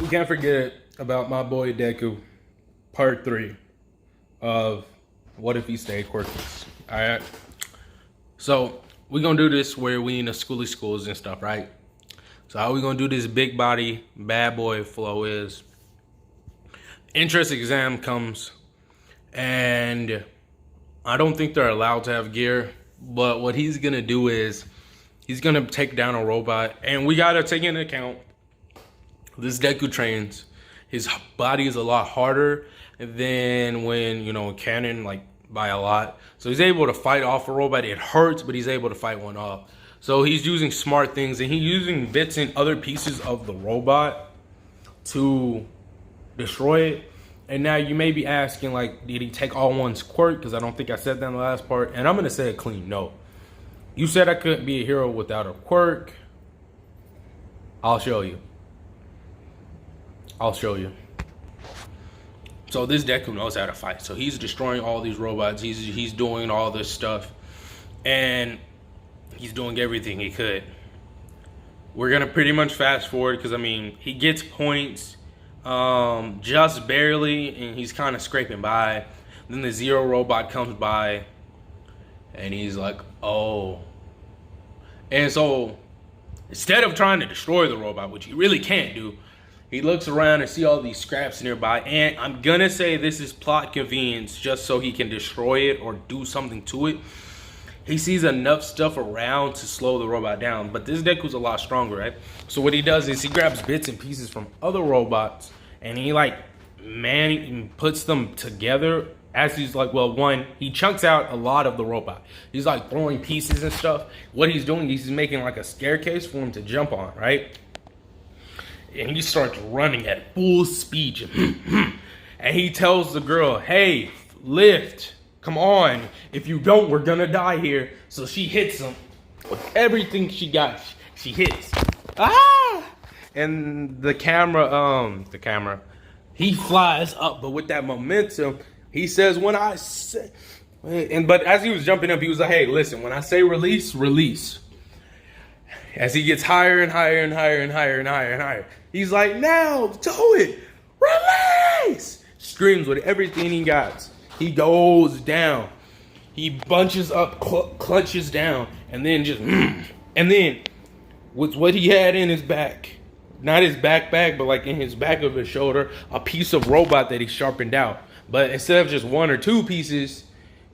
We can't forget about my boy Deku, part 3 of What If He Stayed Quirkless. Alright? So, we're gonna do this where we in the schools and stuff, right? So how we gonna do this big body, bad boy flow is, entrance exam comes, and I don't think they're allowed to have gear, but what he's gonna do is, he's gonna take down a robot, and we gotta take into account, this Deku trains, his body is a lot harder than when, you know, canon, like by a lot. So he's able to fight off a robot. It hurts, but he's able to fight one off. So he's using smart things, and he's using bits and other pieces of the robot to destroy it. And now you may be asking, like, did he take all one's quirk? Because I don't think I said that in the last part. And I'm going to say it clean. No. You said I couldn't be a hero without a quirk. I'll show you. I'll show you. So this Deku knows how to fight. So he's destroying all these robots. He's doing all this stuff. And he's doing everything he could. We're going to pretty much fast forward because, I mean, he gets points just barely. And he's kind of scraping by. Then the Zero robot comes by. And he's like, oh. And so instead of trying to destroy the robot, which he really can't do, he looks around and see all these scraps nearby, and I'm gonna say this is plot convenience just so he can destroy it or do something to it. He sees enough stuff around to slow the robot down, but this Deku's a lot stronger, right? So what he does is he grabs bits and pieces from other robots, and he puts them together as he's like, well, one, he chunks out a lot of the robot. He's like throwing pieces and stuff. What he's doing is he's making like a staircase for him to jump on, right? And he starts running at full speed. And he tells the girl, hey, lift, come on. If you don't, we're gonna die here. So she hits him with everything she got. She hits. Ah! And the camera, he flies up, but with that momentum, he says, when I say, but as he was jumping up, he was like, hey, listen, when I say release, release. As he gets higher and higher and higher and higher and higher and higher, he's like, now, do it, release! Screams with everything he got. He goes down. He bunches up, clutches down, and then just, and then with what he had in his back, not his backpack, but like in his back of his shoulder, a piece of robot that he sharpened out. But instead of just one or two pieces,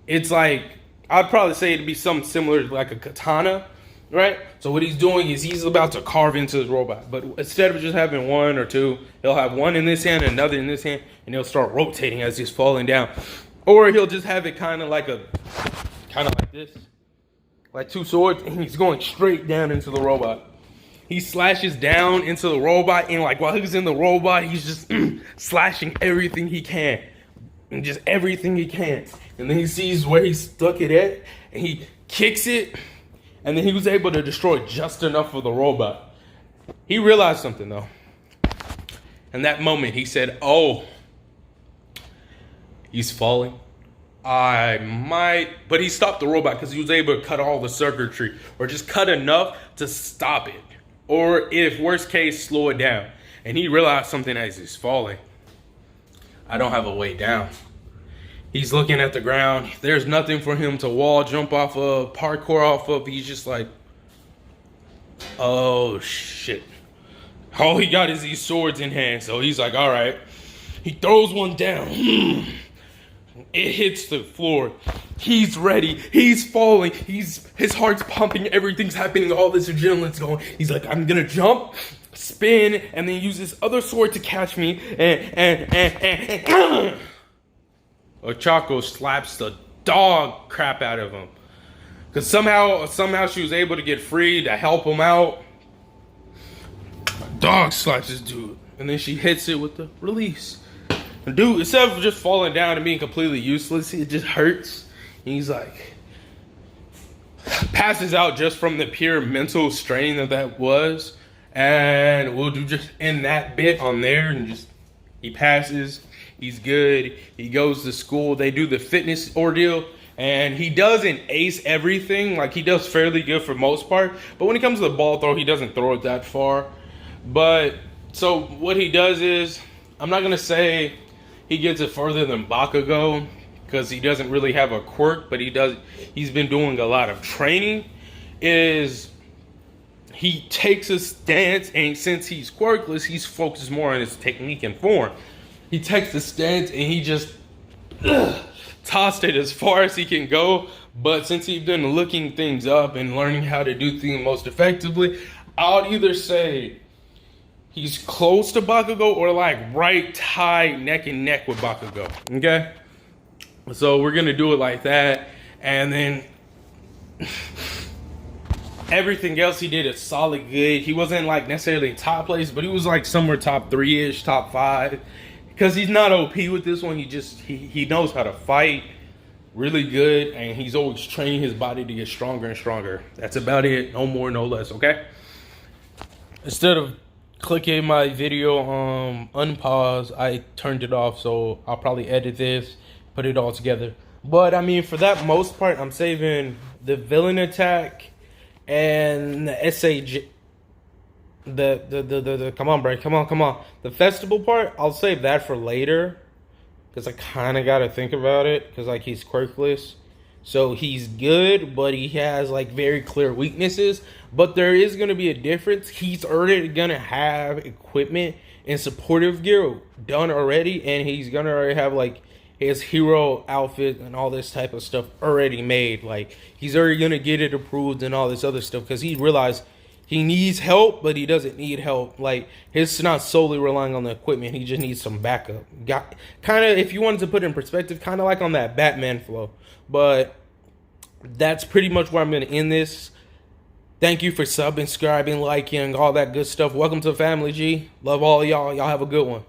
it's like, I'd probably say it'd be something similar to like a katana. Right? So what he's doing is he's about to carve into his robot. But instead of just having one or two, he'll have one in this hand, another in this hand, and he'll start rotating as he's falling down. Or he'll just have it kind of like this. Like two swords, and he's going straight down into the robot. He slashes down into the robot, and like while he's in the robot, he's just slashing everything he can. And just everything he can. And then he sees where he stuck it at, and he kicks it. And then he was able to destroy just enough of the robot. He realized something, though. In that moment, he said, oh, he's falling. I might. But he stopped the robot because he was able to cut all the circuitry. Or just cut enough to stop it. Or if worst case, slow it down. And he realized something as he's falling. I don't have a way down. He's looking at the ground. There's nothing for him to wall jump off of, parkour off of. He's just like, oh, shit. All he got is these swords in hand. So he's like, all right. He throws one down. It hits the floor. He's ready. He's falling. His heart's pumping. Everything's happening. All this adrenaline's going. He's like, I'm going to jump, spin, and then use this other sword to catch me. And Ochako slaps the dog crap out of him. Because somehow she was able to get free to help him out. Dog slaps this dude. And then she hits it with the release. The dude, instead of just falling down and being completely useless, it just hurts. And he's like, passes out just from the pure mental strain that was. And we'll do just end that bit on there. And just, he passes. He's good. He goes to school. They do the fitness ordeal. And he doesn't ace everything. Like, he does fairly good for most part. But when it comes to the ball throw, he doesn't throw it that far. But So what he does is, I'm not gonna say he gets it further than Bakugo because he doesn't really have a quirk, but he's been doing a lot of training. Is he takes a stance, and since he's quirkless, he's focused more on his technique and form. He takes the stance and he just tossed it as far as he can go. But since he's been looking things up and learning how to do things most effectively, I would either say he's close to Bakugo or like right tied neck and neck with Bakugo. Okay? So we're gonna do it like that. And then everything else he did is solid good. He wasn't like necessarily top place, but he was like somewhere top 3-ish, top 5. Because he's not OP with this one. He knows how to fight really good, and he's always training his body to get stronger and stronger. That's about it. No more, no less, okay? Instead of clicking my video unpause, I turned it off, so I'll probably edit this, put it all together. But I mean, for that most part, I'm saving the villain attack and the SAJ. Come on, Bray, come on. The festival part, I'll save that for later. Because I kind of got to think about it. Because, like, he's quirkless. So, he's good, but he has, like, very clear weaknesses. But there is going to be a difference. He's already going to have equipment and supportive gear done already. And he's going to already have, like, his hero outfit and all this type of stuff already made. Like, he's already going to get it approved and all this other stuff. Because he realized he needs help, but he doesn't need help. Like, he's not solely relying on the equipment. He just needs some backup. Kind of, if you wanted to put it in perspective, kind of like on that Batman flow. But that's pretty much where I'm going to end this. Thank you for subscribing, liking, all that good stuff. Welcome to the family, G. Love all y'all. Y'all have a good one.